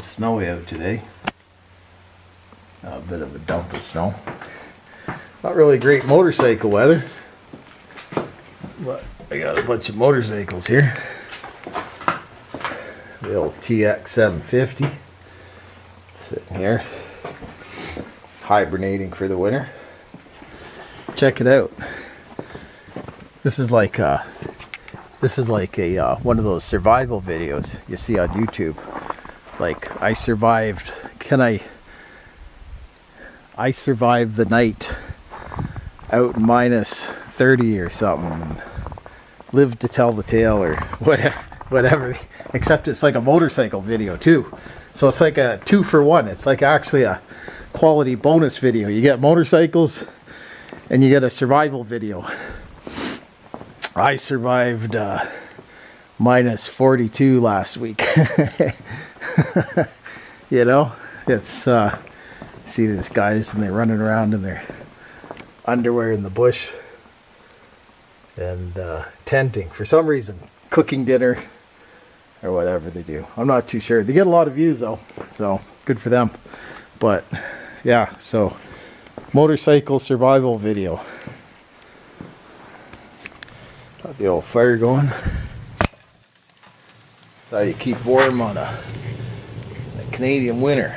little snowy out today. A bit of a dump of snow. Not really great motorcycle weather, but I got a bunch of motorcycles here. The old TX750 sitting here, hibernating for the winter. Check it out. This is like a one of those survival videos you see on YouTube. Like, I survived the night out in minus 30 or something and lived to tell the tale, or whatever. Except it's like a motorcycle video too. So it's like a 2-for-1. It's like actually a quality bonus video. You get motorcycles and you get a survival video. I survived minus 42 last week. You know, it's see these guys and they're running around in their underwear in the bush and tenting for some reason, cooking dinner or whatever they do. I'm not too sure. They get a lot of views though, so good for them. But yeah, so motorcycle survival video. Got the old fire going. That's how you keep warm on a Canadian winter.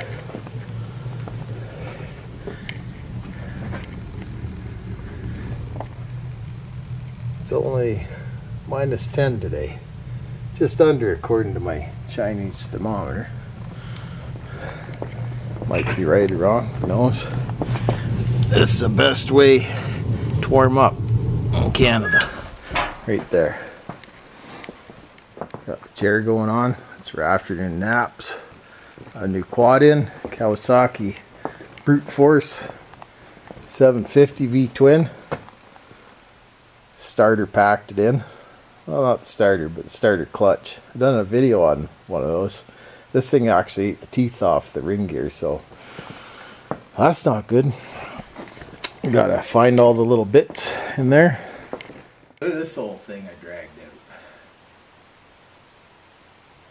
It's only minus 10 today. Just under, according to my Chinese thermometer. Might be right or wrong, who knows. This is the best way to warm up in Canada. Right there. Got the chair going on. It's for afternoon naps. A new quad in. Kawasaki Brute Force 750 V twin. Starter packed it in. Well, not the starter, but the starter clutch. I've done a video on one of those. This thing actually ate the teeth off the ring gear, so that's not good. We gotta find all the little bits in there. Look at this old thing I dragged out.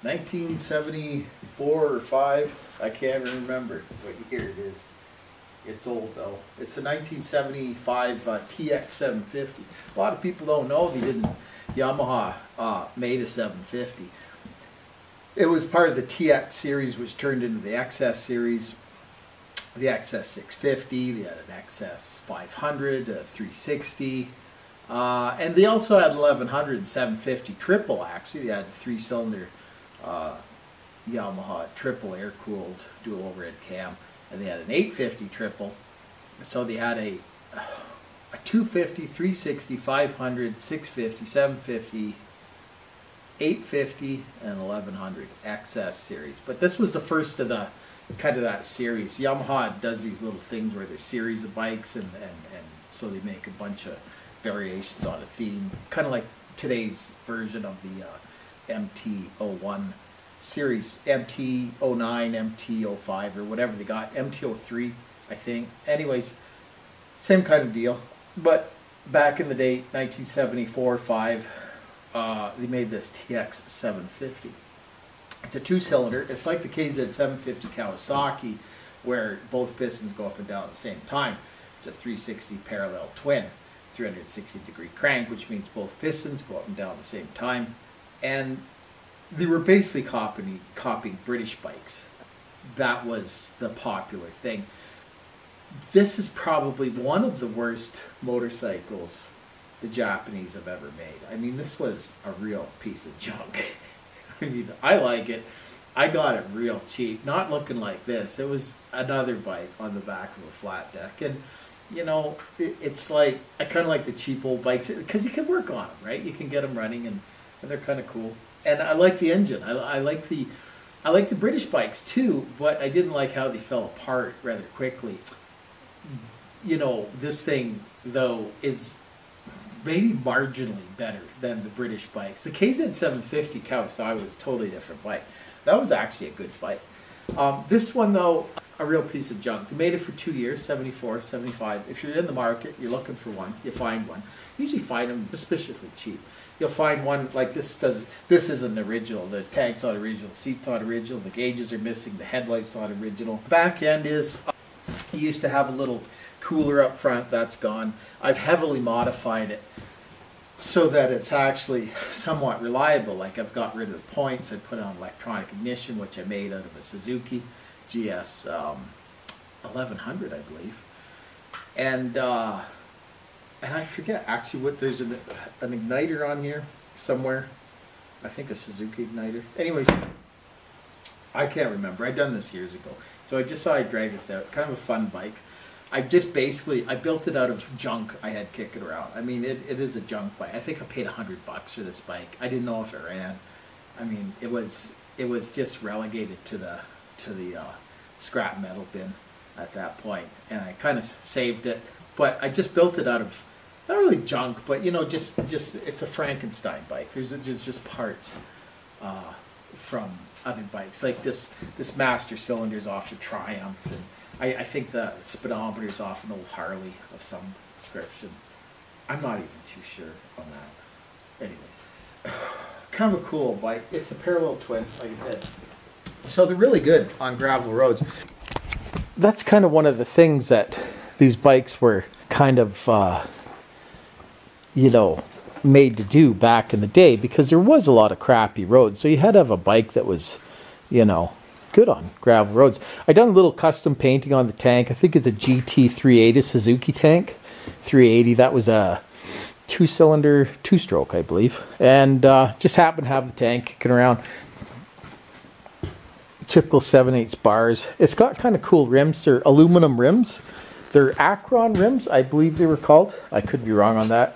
1974 or 5. I can't remember what year it is. It's old though. It's a 1975 TX750. A lot of people don't know Yamaha made a 750. It was part of the TX series, which turned into the XS series. The XS650, they had an XS500, a 360, and they also had 1100 and 750 triple. Actually, they had a 3-cylinder Yamaha triple air-cooled dual overhead cam, and they had an 850 triple. So they had a 250, 360, 500, 650, 750, 850, and 1100 XS series. But this was the first of the kind of that series. Yamaha does these little things where there's series of bikes, and so they make a bunch of variations on a theme, kind of like today's version of the MT-01 series, MT-09, MT-05, or whatever they got, MT-03, I think. Anyways, same kind of deal. But back in the day, 1974-5, they made this TX750. It's a 2-cylinder. It's like the KZ750 Kawasaki, where both pistons go up and down at the same time. It's a 360 parallel twin, 360-degree crank, which means both pistons go up and down at the same time. And they were basically copying British bikes. That was the popular thing. This is probably one of the worst motorcycles the Japanese have ever made. I mean, this was a real piece of junk. I mean, I like it. I got it real cheap, not looking like this. It was another bike on the back of a flat deck. And, you know, it's like, I kind of like the cheap old bikes because you can work on them, right? You can get them running, and they're kind of cool. And I like the engine. I like the British bikes too, but I didn't like how they fell apart rather quickly. You know, this thing, though, is maybe marginally better than the British bikes. The KZ750 Kawasaki was a totally different bike. That was actually a good bike. This one, though, a real piece of junk. They made it for 2 years, 74, 75. If you're in the market, you're looking for one, you find one. You usually find them suspiciously cheap. You'll find one like this this isn't original. The tank's not original, the seat's not original, the gauges are missing, the headlight's not original. Back end is, you used to have a little cooler up front, that's gone. I've heavily modified it so that it's actually somewhat reliable. Like I've got rid of the points, I put on electronic ignition, which I made out of a Suzuki GS 1100, I believe. And I forget actually what, there's an igniter on here somewhere. I think a Suzuki igniter. Anyways, I can't remember. I'd done this years ago. So I just thought I'd drag this out. Kind of a fun bike. I built it out of junk I had kicking around. I mean, it is a junk bike. I think I paid $100 for this bike. I didn't know if it ran. I mean, it was just relegated to the scrap metal bin at that point, and I kind of saved it. But I just built it out of, not really junk, but you know, just it's a Frankenstein bike. There's just parts from other bikes, like this master cylinder's off the Triumph, and I think the speedometer's off an old Harley of some description. I'm not even too sure on that. Anyways, kind of a cool bike. It's a parallel twin, like I said. So they're really good on gravel roads. That's kind of one of the things that these bikes were kind of, you know, made to do back in the day, because there was a lot of crappy roads. So you had to have a bike that was, you know, good on gravel roads. I done a little custom painting on the tank. I think it's a GT 380 Suzuki tank. 380, that was a 2-cylinder, 2-stroke, I believe. And just happened to have the tank kicking around. Typical 7/8 bars. It's got kind of cool rims. They're aluminum rims. They're Acron rims, I believe they were called. I could be wrong on that.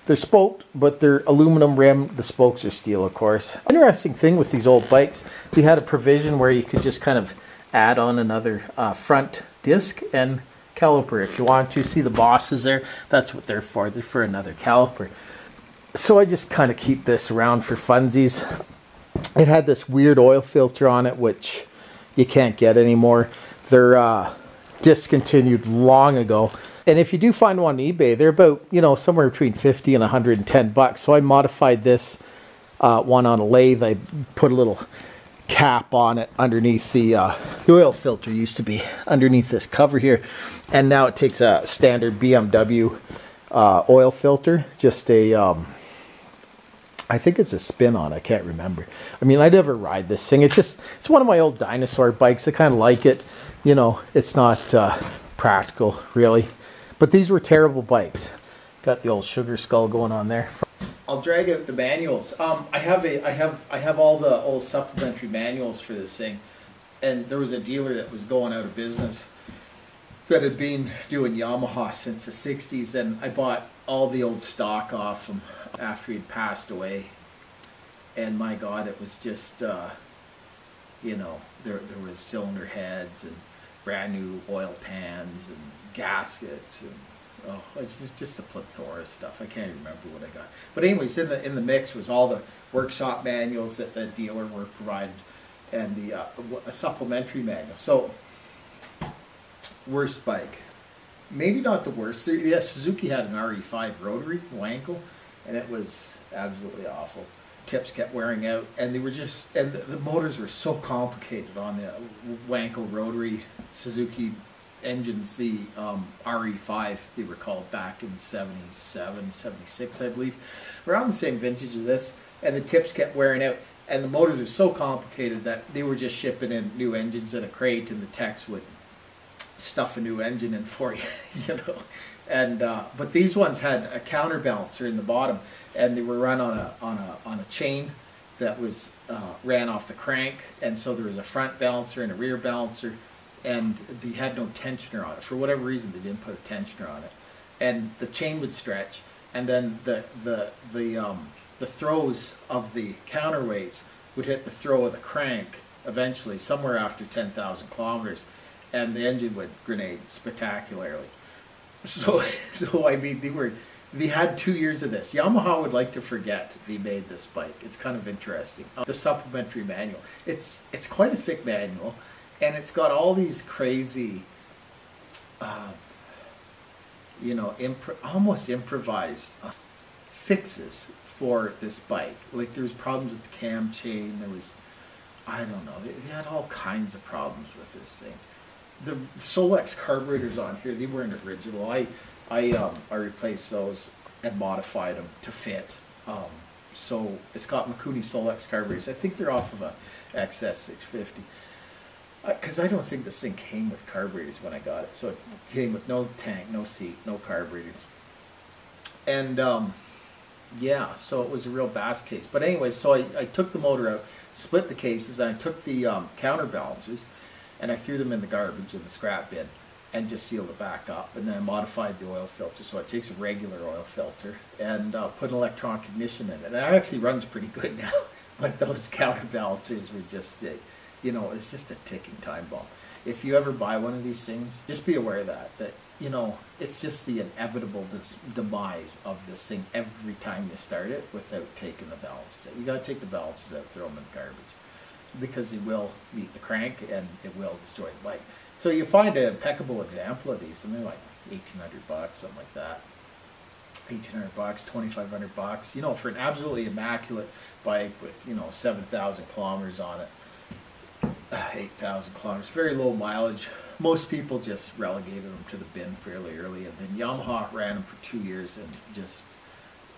They're spoked, but they're aluminum rim. The spokes are steel, of course. Interesting thing with these old bikes, they had a provision where you could just kind of add on another front disc and caliper if you want to. See the bosses there? That's what they're for. They're for another caliper. So I just kind of keep this around for funsies. It had this weird oil filter on it, which you can't get anymore. They're discontinued long ago. And if you do find one on eBay, they're about, you know, somewhere between 50 and 110 bucks. So I modified this one on a lathe. I put a little cap on it underneath the oil filter used to be underneath this cover here. And now it takes a standard BMW oil filter, just a, I think it's a spin on, I can't remember. I mean, I never ride this thing. It's one of my old dinosaur bikes. I kind of like it. You know, it's not practical, really. But these were terrible bikes. Got the old sugar skull going on there. I'll drag out the manuals. I have all the old supplementary manuals for this thing. And there was a dealer that was going out of business that had been doing Yamaha since the 60s, and I bought all the old stock off him after he'd passed away. And my God, it was just, you know, there was cylinder heads and brand new oil pans and gaskets and it's just a plethora of stuff. I can't remember what I got. But anyways, in the mix was all the workshop manuals that the dealer were provided, and a supplementary manual. So, worst bike. Maybe not the worst. Yeah, Suzuki had an RE5 rotary Wankel, and it was absolutely awful. Tips kept wearing out, and they were just, and the motors were so complicated on the Wankel rotary Suzuki engines. The RE5, they were called back in 77, 76, I believe, around the same vintage as this, and the tips kept wearing out, and the motors are so complicated that they were just shipping in new engines in a crate, and the techs would stuff a new engine in for you, you know. And but these ones had a counterbalancer in the bottom, and they were run on a chain that was ran off the crank, and so there was a front balancer and a rear balancer, and they had no tensioner on it. For whatever reason, they didn't put a tensioner on it, and the chain would stretch, and then the throws of the counterweights would hit the throw of the crank eventually, somewhere after 10,000 kilometers, and the engine would grenade spectacularly. So I mean, they had 2 years of this. Yamaha would like to forget they made this bike. It's kind of interesting. The supplementary manual. It's quite a thick manual, And it's got all these crazy, you know, almost improvised fixes for this bike. Like there was problems with the cam chain. There was, I don't know, they had all kinds of problems with this thing. The Solex carburetors on here, they weren't original. I replaced those and modified them to fit. So it's got Mikuni Solex carburetors. I think they're off of a XS650. Because I don't think this thing came with carburetors when I got it. So it came with no tank, no seat, no carburetors. And yeah, so it was a real bass case. But anyway, so I took the motor out, split the cases, and I took the counterbalancers, and I threw them in the garbage in the scrap bin and just sealed it back up. And then I modified the oil filter. So it takes a regular oil filter and put an electronic ignition in it. And it actually runs pretty good now. But those counterbalancers were just, you know, it's just a ticking time bomb. If you ever buy one of these things, just be aware of that, you know, it's just the inevitable demise of this thing every time you start it without taking the balancers out. You got to take the balancers out, throw them in the garbage, because they will meet the crank and it will destroy the bike. So you find an impeccable example of these, and they're like $1,800, something like that. $1,800, $2,500, you know, for an absolutely immaculate bike with, you know, 7,000 kilometers on it. 8,000 kilometers, very low mileage. Most people just relegated them to the bin fairly early, and then Yamaha ran them for 2 years and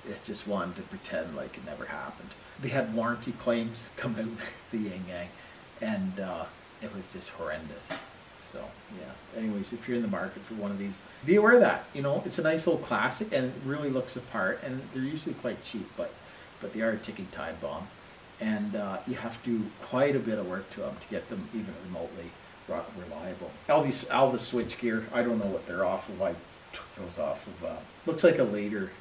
it just wanted to pretend like it never happened. They had warranty claims coming out the yin yang, and it was just horrendous. So yeah, anyways, if you're in the market for one of these, be aware of that. You know, it's a nice old classic and it really looks the part, and they're usually quite cheap, but they are a ticking time bomb. And you have to do quite a bit of work to them to get them even remotely reliable. All the switch gear, I don't know what they're off of. I took those off of, looks like a later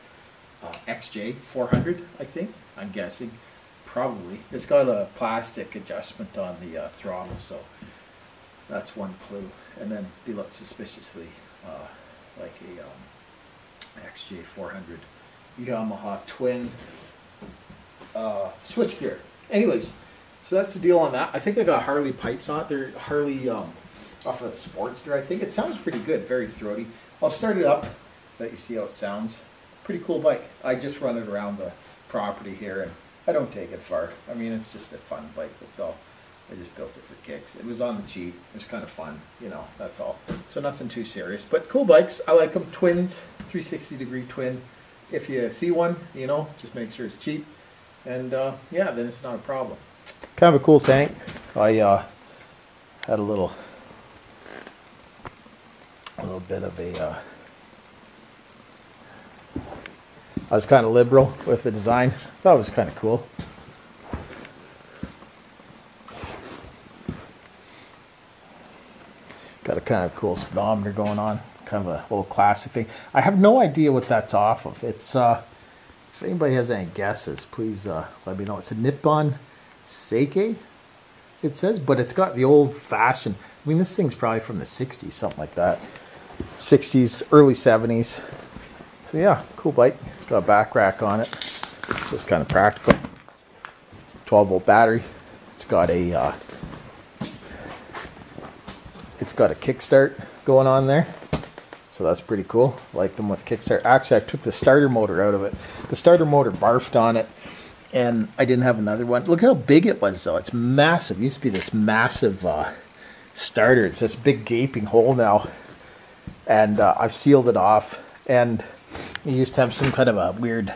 XJ400, I think, I'm guessing. Probably. It's got a plastic adjustment on the throttle, so that's one clue. And then they look suspiciously like a XJ400 Yamaha twin switch gear. Anyways, so that's the deal on that. I think I got Harley pipes on it. They're Harley off of a Sportster, I think. It sounds pretty good, very throaty. I'll start it up, let you see how it sounds. Pretty cool bike. I just run it around the property here, and I don't take it far. I mean, it's just a fun bike, that's all. I just built it for kicks. It was on the cheap. It was kind of fun, you know, that's all. So nothing too serious, but cool bikes. I like them. Twins, 360-degree twin. If you see one, you know, just make sure it's cheap. And yeah, then it's not a problem. Kind of a cool tank. I had a little bit of a I was kind of liberal with the design. Thought it was kind of cool. Got a kind of cool speedometer going on. Kind of a little classic thing. I have no idea what that's off of. It's if anybody has any guesses, please let me know. It's a Nippon Seikei, it says, but it's got the old-fashioned. I mean, this thing's probably from the 60s, something like that. 60s, early 70s. So yeah, cool bike. Got a back rack on it. So it's kind of practical. 12-volt battery. It's got a kickstart going on there. So that's pretty cool. Like them with kickstart. Actually, I took the starter motor out of it. The starter motor barfed on it, and I didn't have another one. Look how big it was, though. It's massive. It used to be this massive starter. It's this big gaping hole now, and I've sealed it off. And it used to have some kind of a weird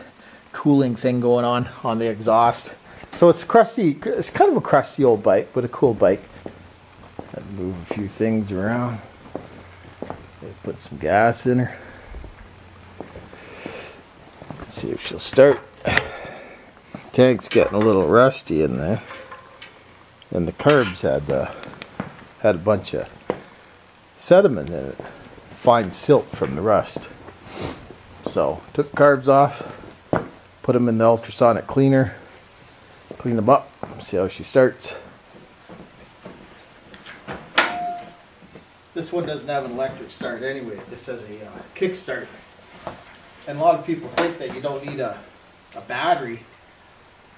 cooling thing going on the exhaust. So it's crusty. It's kind of a crusty old bike, but a cool bike. I'd move a few things around. Put some gas in her. Let's see if she'll start. Tank's getting a little rusty in there, and the carbs had a bunch of sediment in it, fine silt from the rust. So took the carbs off, put them in the ultrasonic cleaner, clean them up, see how she starts. This one doesn't have an electric start anyway, it just has a kick start. And a lot of people think that you don't need a battery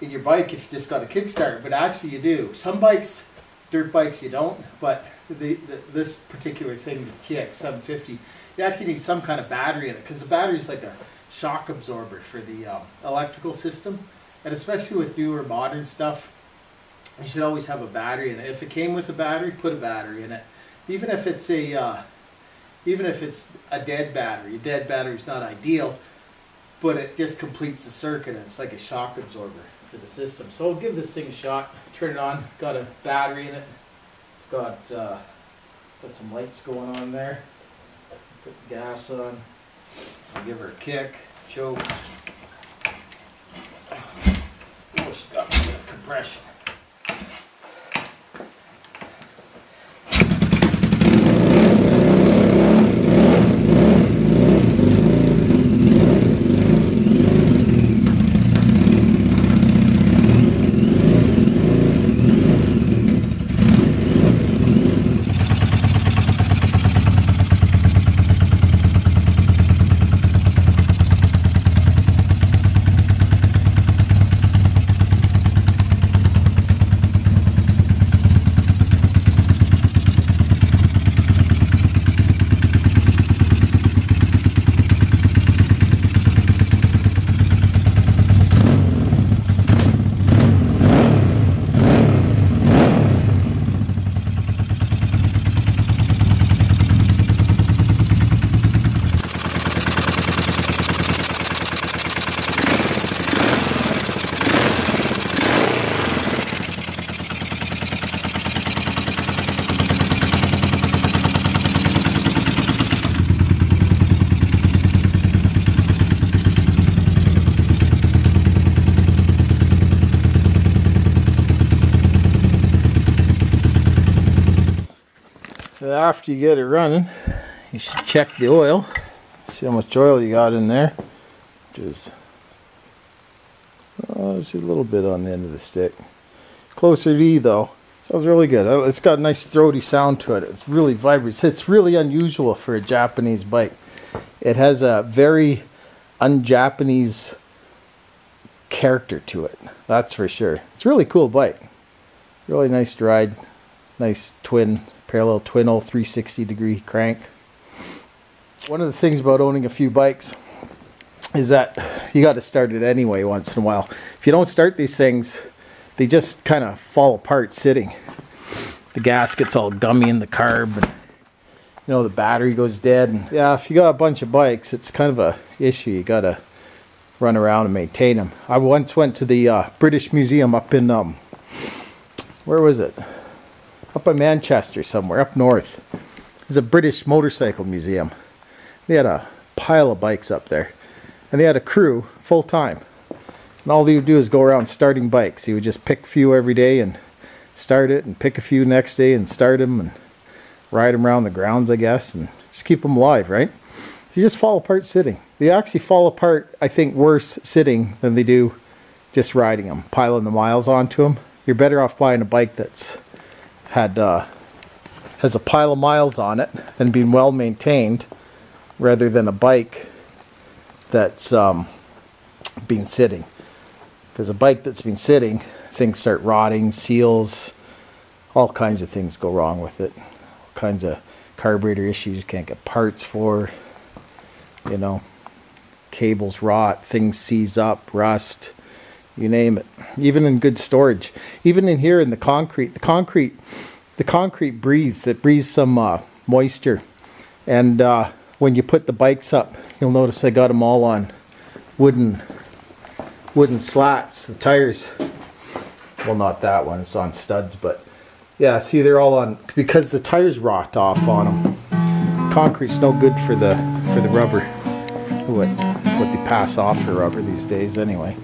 in your bike if you just got a kickstart, but actually you do. Some bikes, dirt bikes, you don't, but this particular thing, the TX750, you actually need some kind of battery in it, because the battery is like a shock absorber for the electrical system, and especially with newer modern stuff, you should always have a battery in it. If it came with a battery, put a battery in it, even if it's a dead battery. A dead battery is not ideal, but it just completes the circuit, and it's like a shock absorber for the system. So I'll give this thing a shot. Turn it on. Got a battery in it. It's got some lights going on there. Put the gas on. I'll give her a kick, choke. Oh, she's got a bit of compression. After you get it running, you should check the oil, see how much oil you got in there, which is there's a little bit on the end of the stick. Closer to E though. Sounds really good. It's got a nice throaty sound to it. It's really vibrant. It's really unusual for a Japanese bike. It has a very un-Japanese character to it, that's for sure. It's a really cool bike. Really nice to ride. Nice parallel twin 360-degree crank. One of the things about owning a few bikes is that you got to start it anyway once in a while. If you don't start these things, they just kind of fall apart sitting. The gasket's all gummy in the carb, and the battery goes dead. And yeah, if you got a bunch of bikes, it's kind of a issue. You got to run around and maintain them. I once went to the British Museum up in where was it? Up by Manchester somewhere, up north. There's a British motorcycle museum. They had a pile of bikes up there. And they had a crew, full time. And all they would do is go around starting bikes. He would just pick a few every day and start it, and pick a few next day and start them, and ride them around the grounds, I guess, and just keep them alive, right? They just fall apart sitting. They actually fall apart, I think, worse sitting than they do just riding them, piling the miles onto them. You're better off buying a bike that's has a pile of miles on it and being well maintained, rather than a bike that's been sitting. Because a bike that's been sitting, things start rotting, seals, all kinds of things go wrong with it. All kinds of carburetor issues, can't get parts for, cables rot, things seize up, rust, you name it. Even in good storage, even in here in the concrete breathes. It breathes some moisture, and when you put the bikes up, you'll notice I got them all on wooden slats. The tires, well, not that one, it's on studs, but yeah, see, they're all on, because the tires rot off on them. Concrete's no good for the rubber, what they pass off for rubber these days anyway.